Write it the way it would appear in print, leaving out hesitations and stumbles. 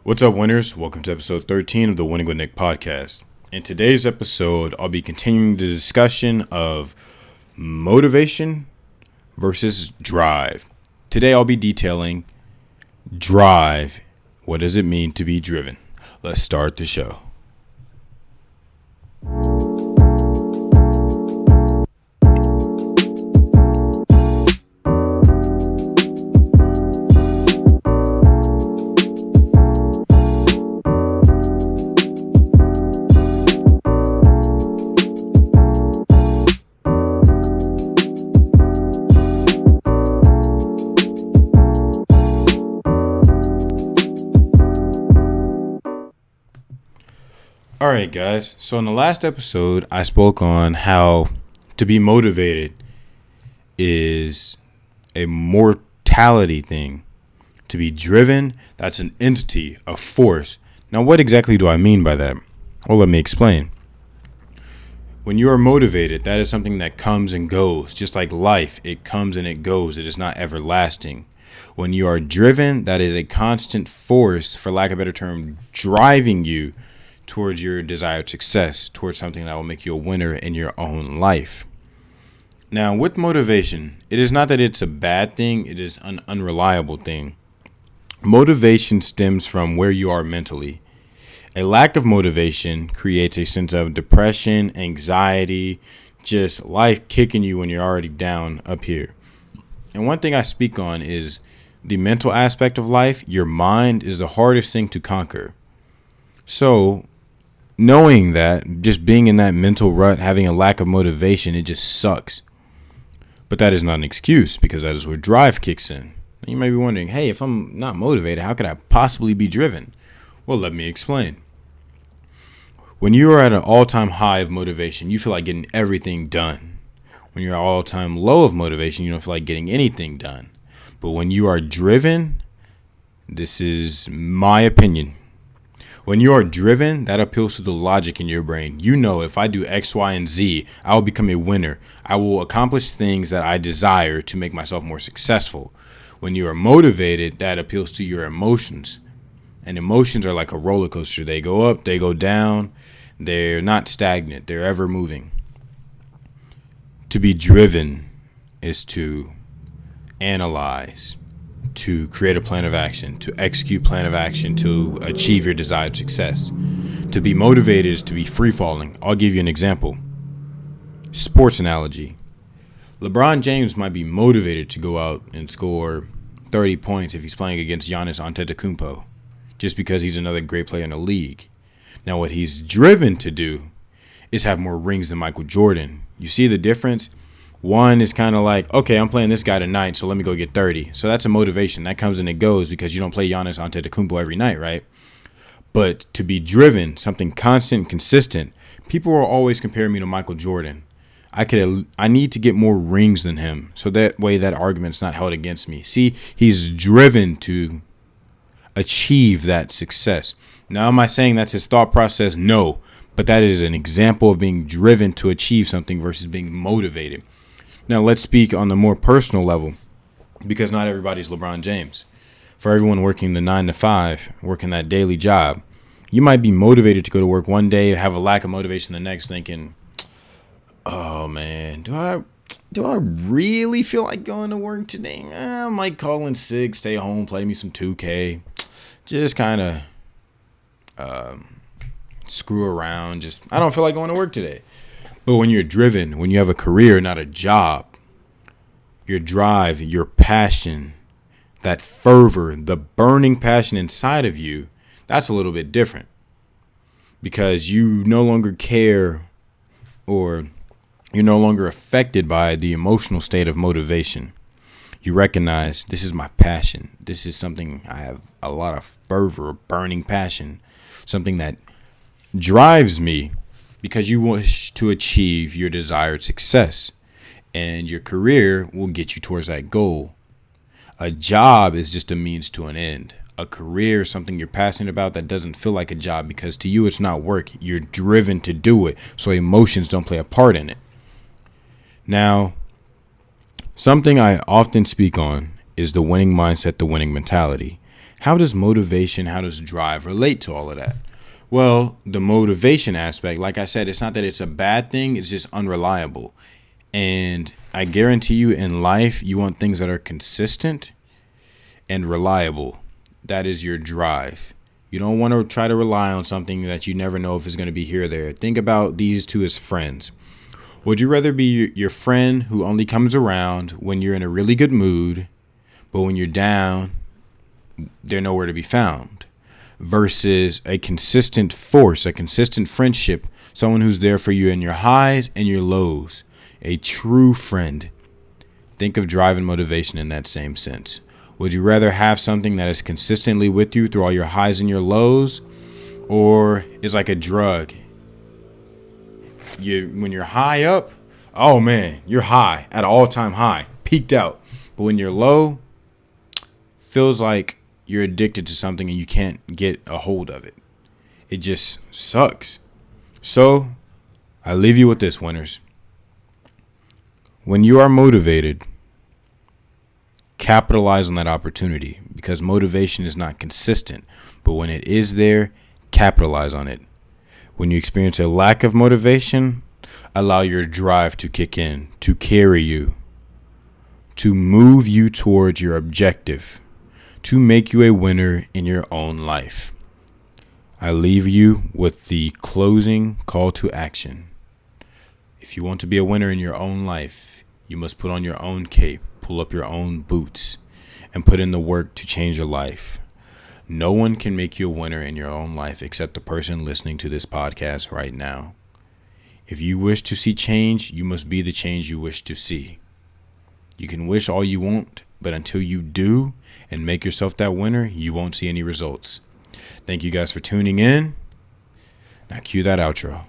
What's up, winners? Welcome to episode 13 of the Winning with Nick podcast. In today's episode, I'll be continuing the discussion of motivation versus drive. Today, I'll be detailing drive. What does it mean to be driven? Let's start the show. Alright guys, so in the last episode I spoke on how to be motivated is a mortality thing. To be driven, that's an entity, a force. Now what exactly do I mean by that? Well, let me explain. When you are motivated, that is something that comes and goes. Just like life, it comes and it goes. It is not everlasting. When you are driven, that is a constant force, for lack of a better term, driving you towards your desired success, towards something that will make you a winner in your own life. Now, with motivation, it is not that it's a bad thing, it is an unreliable thing. Motivation stems from where you are mentally. A lack of motivation creates a sense of depression, anxiety, just life kicking you when you're already down up here. And one thing I speak on is the mental aspect of life. Your mind is the hardest thing to conquer. So, knowing that, just being in that mental rut, having a lack of motivation, it just sucks. But that is not an excuse, because that is where drive kicks in. And you may be wondering, hey, if I'm not motivated, how could I possibly be driven? Well, let me explain. When you are at an all-time high of motivation, you feel like getting everything done. When you're at an all-time low of motivation, you don't feel like getting anything done. But when you are driven, this is my opinion. When you are driven, that appeals to the logic in your brain. You know, if I do X, Y, and Z, I will become a winner. I will accomplish things that I desire to make myself more successful. When you are motivated, that appeals to your emotions. And emotions are like a roller coaster. They go up, they go down. They're not stagnant. They're ever moving. To be driven is to analyze, to create a plan of action, to execute plan of action, to achieve your desired success. To be motivated is to be free-falling. I'll give you an example. Sports analogy. LeBron James might be motivated to go out and score 30 points if he's playing against Giannis Antetokounmpo, just because he's another great player in the league. Now what he's driven to do is have more rings than Michael Jordan. You see the difference? One is kind of like, okay, I'm playing this guy tonight, so let me go get 30. So that's a motivation. That comes and it goes because you don't play Giannis Antetokounmpo every night, right? But to be driven, something constant, consistent, people will always compare me to Michael Jordan. I need to get more rings than him, so that way that argument's not held against me. See, he's driven to achieve that success. Now, am I saying that's his thought process? No, but that is an example of being driven to achieve something versus being motivated. Now, let's speak on the more personal level, because not everybody's LeBron James. For everyone working the 9 to 5, working that daily job, you might be motivated to go to work one day, have a lack of motivation the next, thinking, oh man, do I really feel like going to work today? I might call in sick, stay home, play me some 2K, just kind of screw around. I don't feel like going to work today. But when you're driven, when you have a career, not a job, your drive, your passion, that fervor, the burning passion inside of you, that's a little bit different. Because you no longer care, or you're no longer affected by the emotional state of motivation. You recognize, this is my passion. This is something I have a lot of fervor, burning passion, something that drives me. Because you wish to achieve your desired success, and your career will get you towards that goal. A job is just a means to an end. A career is something you're passionate about that doesn't feel like a job, because to you it's not work. You're driven to do it, so emotions don't play a part in it. Now, something I often speak on is the winning mindset, the winning mentality. How does motivation, how does drive relate to all of that? Well, the motivation aspect, like I said, it's not that it's a bad thing, it's just unreliable. And I guarantee you in life, you want things that are consistent and reliable. That is your drive. You don't want to try to rely on something that you never know if it's going to be here or there. Think about these two as friends. Would you rather be your friend who only comes around when you're in a really good mood, but when you're down, they're nowhere to be found, versus a consistent force, a consistent friendship, someone who's there for you in your highs and your lows, a true friend? Think of drive and motivation in that same sense. Would you rather have something that is consistently with you through all your highs and your lows, or is like a drug? When you're high up, oh man, you're high at an all-time high, peaked out. But when you're low, feels like you're addicted to something and you can't get a hold of it. It just sucks. So I leave you with this, winners. When you are motivated, capitalize on that opportunity, because motivation is not consistent. But when it is there, capitalize on it. When you experience a lack of motivation, allow your drive to kick in, to carry you, to move you towards your objective, to make you a winner in your own life. I leave you with the closing call to action. If you want to be a winner in your own life, you must put on your own cape, pull up your own boots, and put in the work to change your life. No one can make you a winner in your own life except the person listening to this podcast right now. If you wish to see change, you must be the change you wish to see. You can wish all you want, but until you do and make yourself that winner, you won't see any results. Thank you guys for tuning in. Now cue that outro.